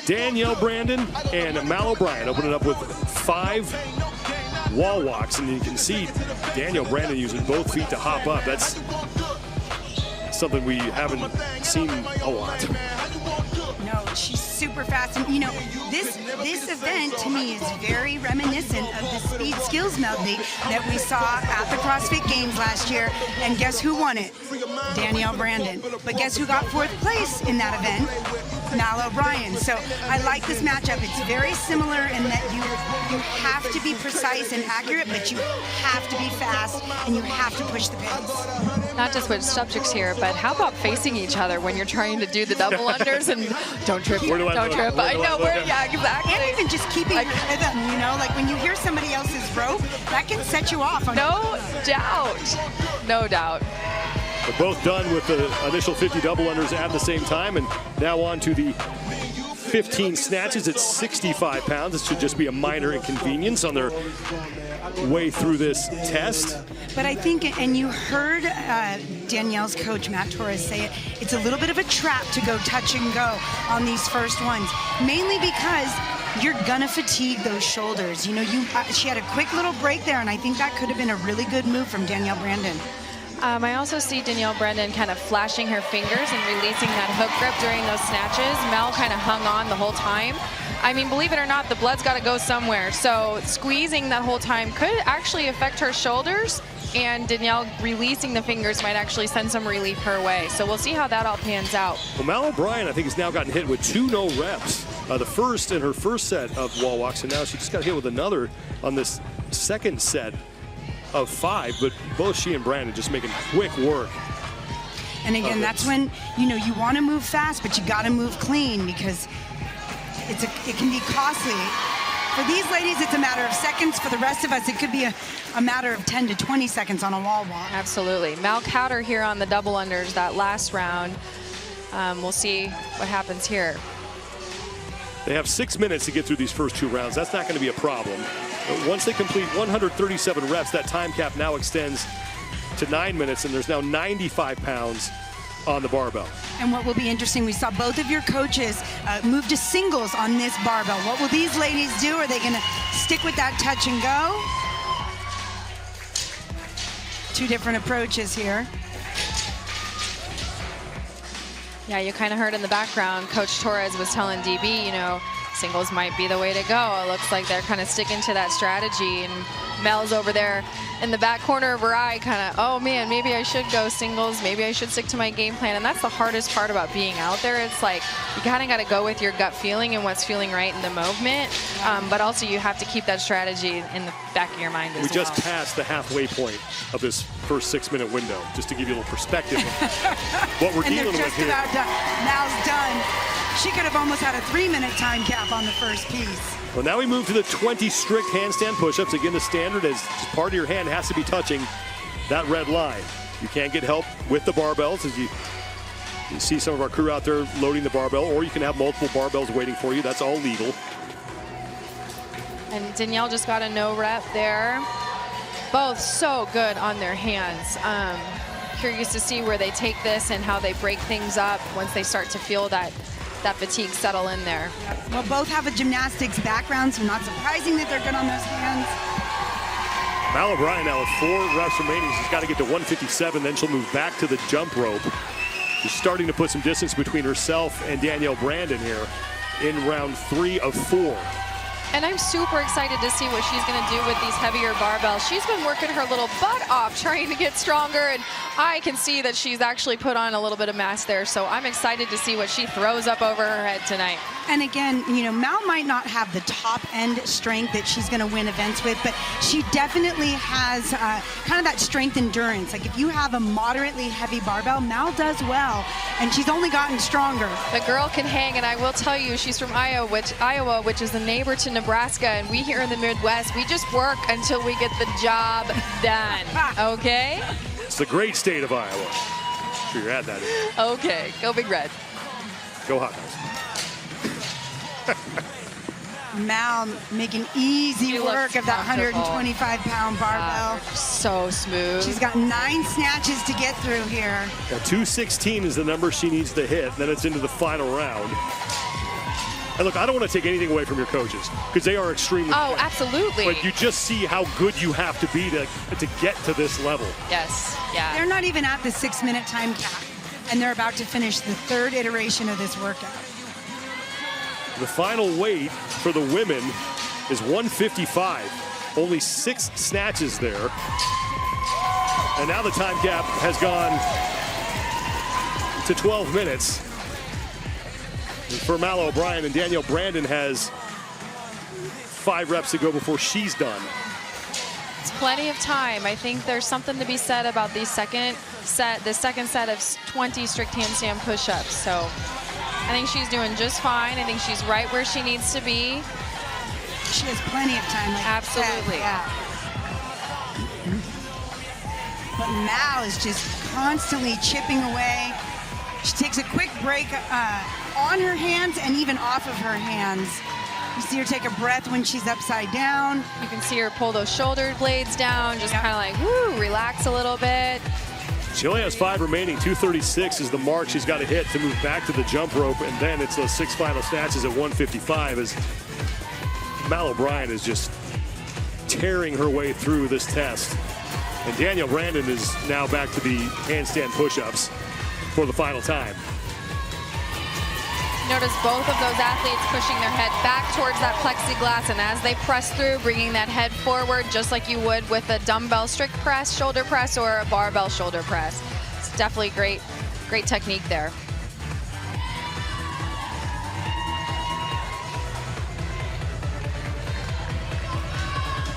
Danielle Brandon and Mal O'Brien open it up with 5 wall walks, and you can see Danielle Brandon using both feet to hop up. That's something we haven't seen a lot. No, she's super fast, and you know, this event to me is very reminiscent of the speed skills medley that we saw at the CrossFit Games last year. And guess who won it? Danielle Brandon. But guess who got 4th place in that event? Mal O'Brien. So I like this matchup. It's very similar in that you have to be precise and accurate, but you have to be fast and you have to push the pins. Not to switch subjects here, but how about facing each other when you're trying to do the double unders and don't trip, don't trip. I know where, yeah, exactly. And even just keeping your rhythm, you know, like when you hear somebody else's rope, that can set you off. No doubt, no doubt. They're both done with the initial 50 double unders at the same time, and now on to the 15 snatches at 65 pounds. It should just be a minor inconvenience on their way through this test. But I think, and you heard Danielle's coach, Matt Torres, say it, it's a little bit of a trap to go touch and go on these first ones, mainly because you're gonna fatigue those shoulders. You know, she had a quick little break there, and I think that could have been a really good move from Danielle Brandon. I also see Danielle Brandon kind of flashing her fingers and releasing that hook grip during those snatches. Mel kind of hung on the whole time. I mean, believe it or not, the blood's got to go somewhere. So squeezing that whole time could actually affect her shoulders, and Danielle releasing the fingers might actually send some relief her way. So we'll see how that all pans out. Well, Mal O'Brien, I think, has now gotten hit with 2 no reps. The first in her first set of wall walks, and now she just got hit with another on this second set of 5, but both she and Brandon just making quick work. And again, that's when, you know, you want to move fast, but you got to move clean, because it can be costly. For these ladies, it's a matter of seconds. For the rest of us, it could be a matter of 10 to 20 seconds on a wall walk. Absolutely. Mal Cowder here on the double unders that last round. We'll see what happens here. They have 6 minutes to get through these first 2 rounds. That's not going to be a problem. But once they complete 137 reps, that time cap now extends to 9 minutes, and there's now 95 pounds on the barbell. And what will be interesting, we saw both of your coaches move to singles on this barbell. What will these ladies do? Are they going to stick with that touch and go? 2 different approaches here. Yeah, you kind of heard in the background, Coach Torres was telling DB, you know, singles might be the way to go. It looks like they're kind of sticking to that strategy, and Mel's over there in the back corner of her eye kind of, oh man, maybe I should go singles, maybe I should stick to my game plan. And that's the hardest part about being out there. It's like you kind of got to go with your gut feeling and what's feeling right in the movement, but also you have to keep that strategy in the back of your mind as well. We just passed the halfway point of this first 6-minute window, just to give you a little perspective of what we're dealing with here. About done. Mal's done. She could have almost had a 3-minute time cap on the first piece. Well, now we move to the 20 strict handstand push-ups. Again, the standard is just part of your hand has to be touching that red line. You can't get help with the barbells, as you see some of our crew out there loading the barbell, or you can have multiple barbells waiting for you. That's all legal. And Danielle just got a no rep there. Both so good on their hands. Curious to see where they take this and how they break things up once they start to feel that fatigue settle in there. Well, both have a gymnastics background, so not surprising that they're good on those hands. Mal O'Brien now with 4 reps remaining. She's got to get to 157, then she'll move back to the jump rope. She's starting to put some distance between herself and Danielle Brandon here in round 3 of 4. And I'm super excited to see what she's going to do with these heavier barbells. She's been working her little butt off trying to get stronger, and I can see that she's actually put on a little bit of mass there. So I'm excited to see what she throws up over her head tonight. And again, you know, Mal might not have the top end strength that she's going to win events with, but she definitely has kind of that strength endurance. Like if you have a moderately heavy barbell, Mal does well, and she's only gotten stronger. The girl can hang, and I will tell you, she's from Iowa, which is the neighbor to Nebraska, and we here in the Midwest, we just work until we get the job done, okay? It's the great state of Iowa. Sure you're at that. Okay, go Big Red. Go Hawkeyes. Mal making easy work of that 125-pound barbell. So smooth. She's got 9 snatches to get through here. Now 216 is the number she needs to hit. Then it's into the final round. And look, I don't want to take anything away from your coaches because they are extremely Oh, good. absolutely. But you just see how good you have to be to get to this level. Yes, yeah. They're not even at the 6-minute time cap, and they're about to finish the 3rd iteration of this workout. The final weight for the women is 155. Only 6 snatches there. And now the time gap has gone to 12 minutes for Mal O'Brien, and Danielle Brandon has 5 reps to go before she's done. It's plenty of time. I think there's something to be said about the second set of 20 strict handstand push-ups. So I think she's doing just fine. I think she's right where she needs to be. She has plenty of time. Like Absolutely. Yeah. But Mal is just constantly chipping away. She takes a quick break on her hands and even off of her hands. You see her take a breath when she's upside down. You can see her pull those shoulder blades down, just kind of like, woo, relax a little bit. She only has 5 remaining. 236 is the mark she's got to hit to move back to the jump rope, and then it's those 6 final snatches at 155 as Mal O'Brien is just tearing her way through this test. And Danielle Brandon is now back to the handstand push-ups for the final time. Notice both of those athletes pushing their head back towards that plexiglass, and as they press through, bringing that head forward just like you would with a dumbbell strict press, shoulder press, or a barbell shoulder press. It's definitely great technique there.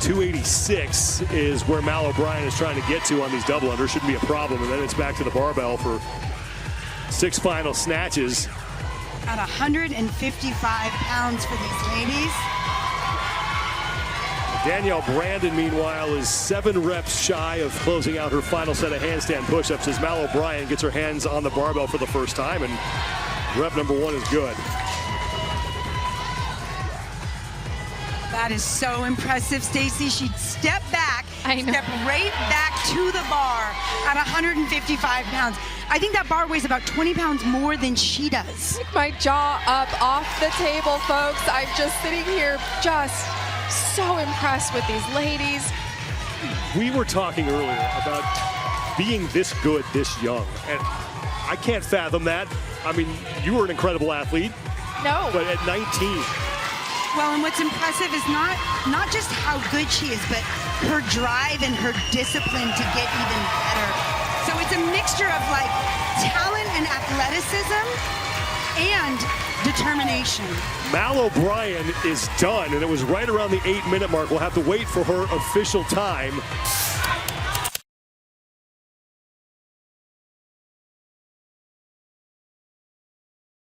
.286 is where Mal O'Brien is trying to get to on these double unders. Shouldn't be a problem. And then it's back to the barbell for 6 final snatches. At 155 pounds for these ladies. Danielle Brandon, meanwhile, is 7 reps shy of closing out her final set of handstand push-ups as Mal O'Brien gets her hands on the barbell for the first time, and rep number 1 is good. That is so impressive, Stacy. She'd step back, I know. step right back to the bar at 155 pounds. I think that bar weighs about 20 pounds more than she does. My jaw up off the table, folks. I'm just sitting here just so impressed with these ladies. We were talking earlier about being this good this young, and I can't fathom that. I mean, you were an incredible athlete, No. but at 19, Well, and what's impressive is not just how good she is, but her drive and her discipline to get even better. So it's a mixture of like talent and athleticism and determination. Mal O'Brien is done, and it was right around the 8-minute mark. We'll have to wait for her official time.